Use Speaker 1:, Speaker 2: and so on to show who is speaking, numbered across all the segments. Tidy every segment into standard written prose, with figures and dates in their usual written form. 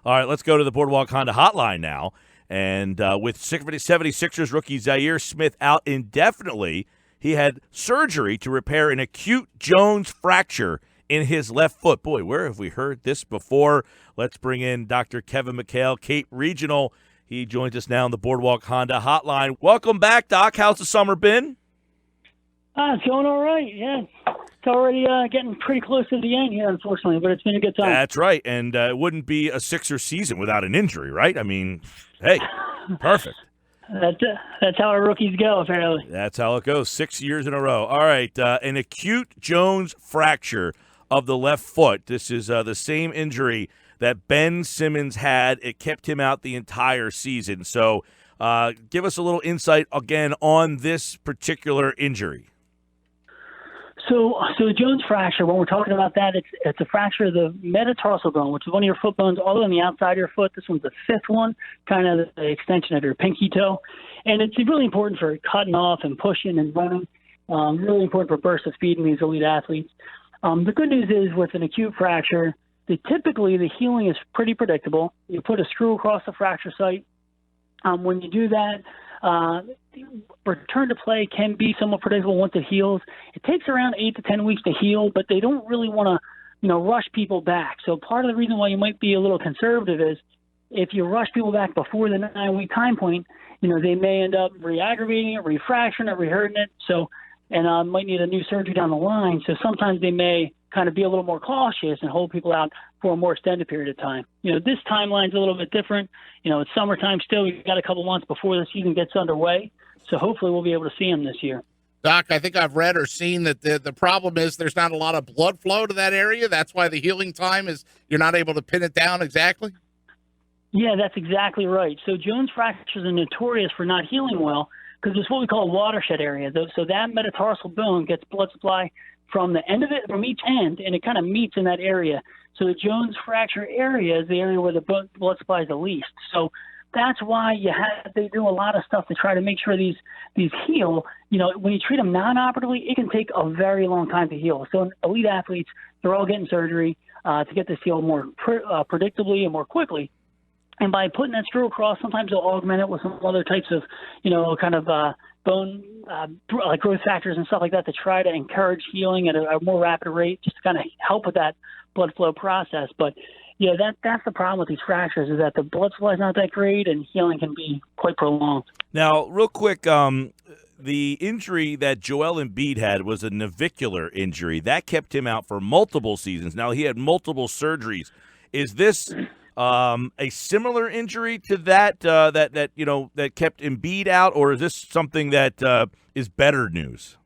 Speaker 1: All right, let's go to the Boardwalk Honda hotline now. And with 76ers rookie Zhaire Smith out indefinitely, he had surgery to repair an acute Jones fracture in his left foot. Boy, where have we heard this before? Let's bring in Dr. Kevin McHale, Cape Regional. He joins us now on the Boardwalk Honda hotline. Welcome back, Doc. How's the summer been?
Speaker 2: It's going all right, yeah. It's already getting pretty close to the end here, unfortunately, but it's been a good time.
Speaker 1: That's right, and it wouldn't be a Sixer season without an injury, right? I mean, hey, perfect.
Speaker 2: That's how our rookies go, apparently.
Speaker 1: That's how it goes, 6 years in a row. All right, an acute Jones fracture of the left foot. This is the same injury that Ben Simmons had. It kept him out the entire season. So give us a little insight, again, on this particular injury.
Speaker 2: So the Jones fracture, when we're talking about that, it's a fracture of the metatarsal bone, which is one of your foot bones all on the outside of your foot. This one's the fifth one, kind of the extension of your pinky toe. And it's really important for cutting off and pushing and running. Really important for burst of speed in these elite athletes. The good news is with an acute fracture, typically the healing is pretty predictable. You put a screw across the fracture site. When you do that, return to play can be somewhat predictable once it heals. It takes around 8 to 10 weeks to heal, but they don't really want to, rush people back. So part of the reason why you might be a little conservative is if you rush people back before the 9-week time point, they may end up re-aggravating it, refracturing it, rehurting it. So, and might need a new surgery down the line. So sometimes they may kind of be a little more cautious and hold people out for a more extended period of time. This timeline's a little bit different. It's summertime still. We've got a couple months before the season gets underway. So hopefully we'll be able to see him this year.
Speaker 3: Doc, I think I've read or seen that the problem is there's not a lot of blood flow to that area. That's why the healing time is you're not able to pin it down exactly?
Speaker 2: Yeah, that's exactly right. So Jones fractures are notorious for not healing well because it's what we call a watershed area. So that metatarsal bone gets blood supply from the end of it, from each end, and it kind of meets in that area. So the Jones fracture area is the area where the blood supply is the least. So that's why they do a lot of stuff to try to make sure these heal. When you treat them non-operatively, it can take a very long time to heal. So elite athletes, they're all getting surgery to get this healed more predictably and more quickly. And by putting that screw across, sometimes they'll augment it with some other types of, bone like growth factors and stuff like that to try to encourage healing at a more rapid rate, just to kind of help with that blood flow process. But yeah, that's the problem with these fractures is that the blood supply is not that great and healing can be quite prolonged.
Speaker 1: Now, real quick, the injury that Joel Embiid had was a navicular injury. That kept him out for multiple seasons. Now, he had multiple surgeries. Is this a similar injury to that that kept Embiid out, or is this something that is better news?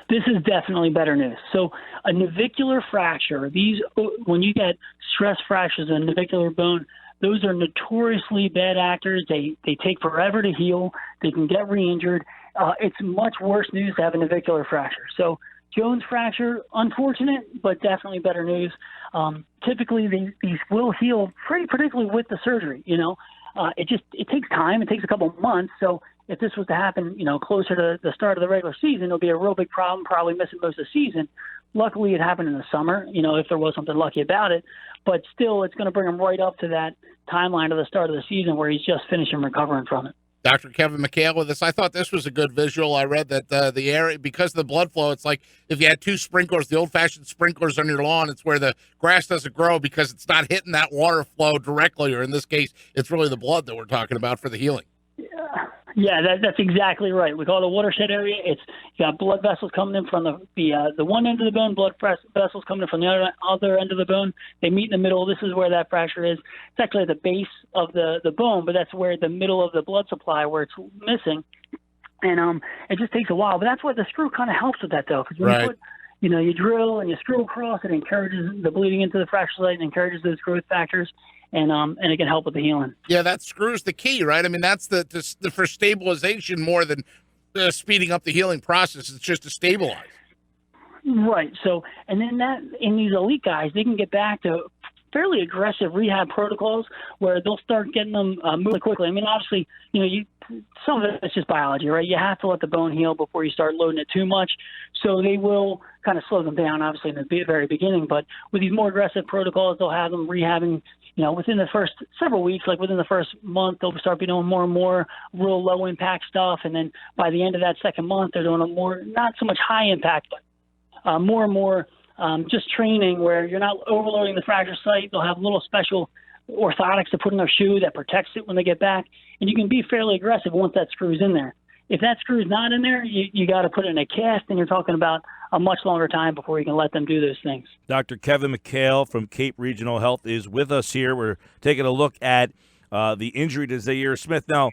Speaker 2: This is definitely better news. So a navicular fracture, when you get stress fractures in the navicular bone, those are notoriously bad actors. They take forever to heal. They can get re-injured. It's much worse news to have a navicular fracture. So Jones fracture, unfortunate, but definitely better news. Typically, these will heal pretty predictably with the surgery. It takes time. It takes a couple of months. So if this was to happen, closer to the start of the regular season, it'll be a real big problem, probably missing most of the season. Luckily, it happened in the summer, if there was something lucky about it. But still, it's going to bring him right up to that timeline of the start of the season where he's just finishing recovering from it.
Speaker 3: Dr. Kevin McHale with us. I thought this was a good visual. I read that the area, because of the blood flow, it's like if you had two sprinklers, the old-fashioned sprinklers on your lawn, it's where the grass doesn't grow because it's not hitting that water flow directly, or in this case, it's really the blood that we're talking about for the healing.
Speaker 2: Yeah, that's exactly right. We call it a watershed area. You got blood vessels coming in from the one end of the bone, blood vessels coming in from the other end of the bone. They meet in the middle. This is where that fracture is. It's actually at the base of the bone, but that's where the middle of the blood supply, where it's missing. And it just takes a while. But that's where the screw kind of helps with that, though, because when you put, you drill and you screw across, it encourages the bleeding into the fracture site and encourages those growth factors. And it can help with the healing. Yeah,
Speaker 3: that screw's the key, right? I mean, that's the for stabilization more than speeding up the healing process. It's just to stabilize.
Speaker 2: Right. So, and then in these elite guys, they can get back to fairly aggressive rehab protocols where they'll start getting them moving quickly. I mean, obviously, some of it's just biology, right? You have to let the bone heal before you start loading it too much. So they will kind of slow them down, obviously, in the very beginning. But with these more aggressive protocols, they'll have them rehabbing, within the first several weeks, like within the first month, they'll start be doing more and more real low impact stuff. And then by the end of that second month, they're doing a more, not so much high impact, but more and more just training where you're not overloading the fracture site. They'll have little special orthotics to put in their shoe that protects it when they get back. And you can be fairly aggressive once that screw's in there. If that screw's not in there, you got to put it in a cast, and you're talking about a much longer time before you can let them do those things.
Speaker 1: Dr. Kevin McHale from Cape Regional Health is with us here. We're taking a look at the injury to Zhaire Smith. Now,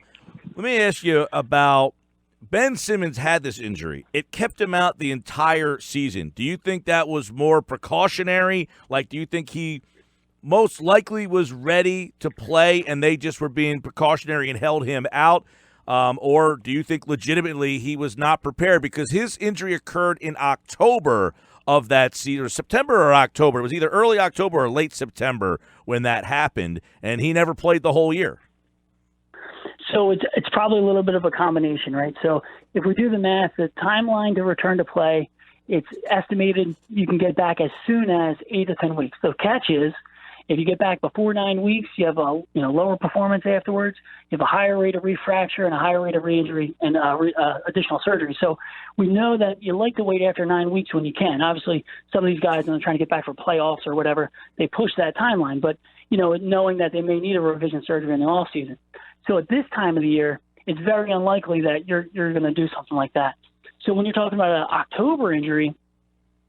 Speaker 1: let me ask you about Ben Simmons had this injury. It kept him out the entire season. Do you think that was more precautionary? Like, do you think he most likely was ready to play and they just were being precautionary and held him out? Or do you think legitimately he was not prepared because his injury occurred in October of that season, or September or October? It was either early October or late September when that happened, and he never played the whole year.
Speaker 2: So it's probably a little bit of a combination, right? So if we do the math, the timeline to return to play, it's estimated you can get back as soon as 8 to 10 weeks. The catch is, if you get back before 9 weeks, you have a lower performance afterwards. You have a higher rate of refracture and a higher rate of re-injury and additional surgery. So we know that you like to wait after 9 weeks when you can. Obviously, some of these guys, when they're trying to get back for playoffs or whatever, they push that timeline. But knowing that they may need a revision surgery in the off season. So at this time of the year, it's very unlikely that you're going to do something like that. So when you're talking about an October injury,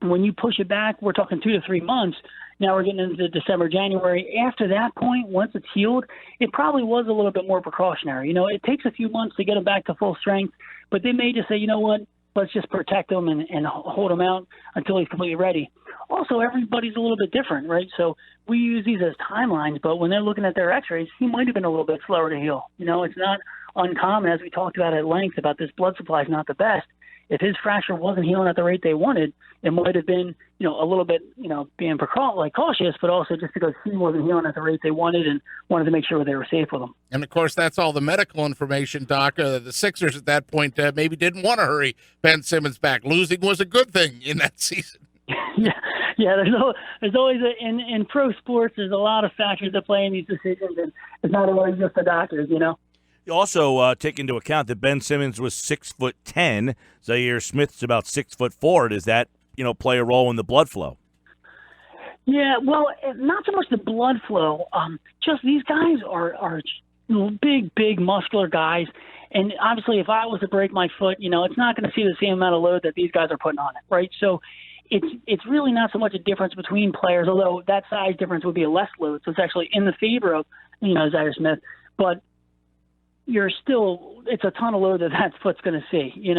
Speaker 2: when you push it back, we're talking 2 to 3 months. Now we're getting into December, January. After that point, once it's healed, it probably was a little bit more precautionary. It takes a few months to get him back to full strength, but they may just say, you know what, let's just protect him and hold him out until he's completely ready. Also, everybody's a little bit different, right? So we use these as timelines, but when they're looking at their x-rays, he might have been a little bit slower to heal. It's not uncommon, as we talked about at length, about this blood supply is not the best. If his fracture wasn't healing at the rate they wanted, it might have been, a little bit, being cautious, but also just because he wasn't healing at the rate they wanted and wanted to make sure they were safe with him.
Speaker 3: And, of course, that's all the medical information, Doc. The Sixers at that point maybe didn't want to hurry Ben Simmons back. Losing was a good thing in that season.
Speaker 2: Yeah. There's always in pro sports, there's a lot of factors that play in these decisions, and it's not always just the doctors,
Speaker 1: You also take into account that Ben Simmons was 6'10". Zhaire Smith's about 6'4". Does that play a role in the blood flow?
Speaker 2: Yeah, well, not so much the blood flow. Just these guys are big muscular guys, and obviously, if I was to break my foot, it's not going to see the same amount of load that these guys are putting on it, right? So it's really not so much a difference between players, although that size difference would be a less load. So it's actually in the favor of Zhaire Smith, but it's a ton of load that foot's going to see, and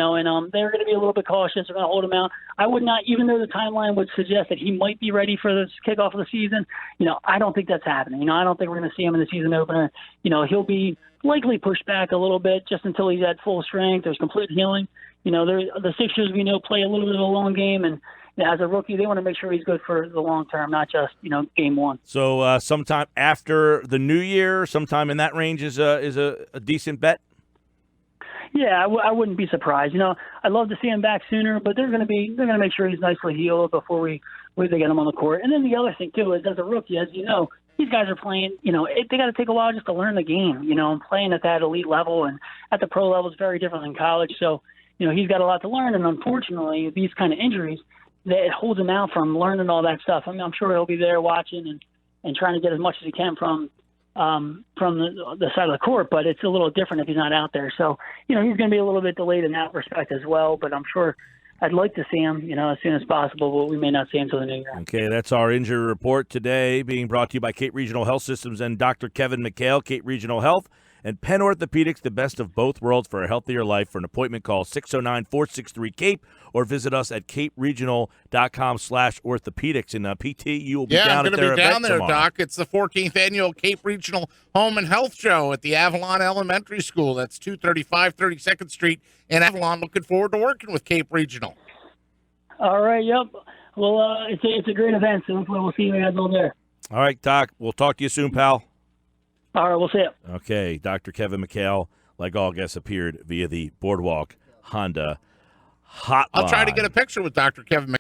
Speaker 2: they're going to be a little bit cautious. They're going to hold him out. I would not, even though the timeline would suggest that he might be ready for the kickoff of the season, I don't think that's happening. I don't think we're going to see him in the season opener. He'll be likely pushed back a little bit just until he's at full strength. There's complete healing. The Sixers, we know, play a little bit of a long game, and as a rookie, they want to make sure he's good for the long term, not just game one.
Speaker 1: So sometime after the new year, sometime in that range is a decent bet.
Speaker 2: Yeah, I wouldn't be surprised. I'd love to see him back sooner, but they're going to make sure he's nicely healed before they get him on the court. And then the other thing too is, as a rookie, as you know, these guys are playing. They got to take a while just to learn the game. And playing at that elite level and at the pro level is very different than college. So he's got a lot to learn, and unfortunately, these kind of injuries, that it holds him out from learning all that stuff. I'm sure he'll be there watching and trying to get as much as he can from the side of the court, but it's a little different if he's not out there. So, he's going to be a little bit delayed in that respect as well, but I'm sure I'd like to see him, as soon as possible, but we may not see him until the new year.
Speaker 1: Okay, that's our injury report today, being brought to you by Cape Regional Health Systems and Dr. Kevin McHale, Cape Regional Health, and Penn Orthopedics, the best of both worlds for a healthier life. For an appointment, call 609-463-CAPE or visit us at caperegional.com/orthopedics. And PT, you will be down at their event tomorrow.
Speaker 3: Yeah, I'm going to be down there, Doc. It's the 14th annual Cape Regional Home and Health Show at the Avalon Elementary School. That's 235 32nd Street in Avalon. Looking forward to working with Cape Regional.
Speaker 2: All right, yep. Well, it's a great event, so hopefully we'll see you guys all there.
Speaker 1: All right, Doc. We'll talk to you soon, pal.
Speaker 2: All right, we'll see you.
Speaker 1: Okay, Dr. Kevin McHale, like all guests, appeared via the Boardwalk Honda hotline.
Speaker 3: I'll try to get a picture with Dr. Kevin McHale.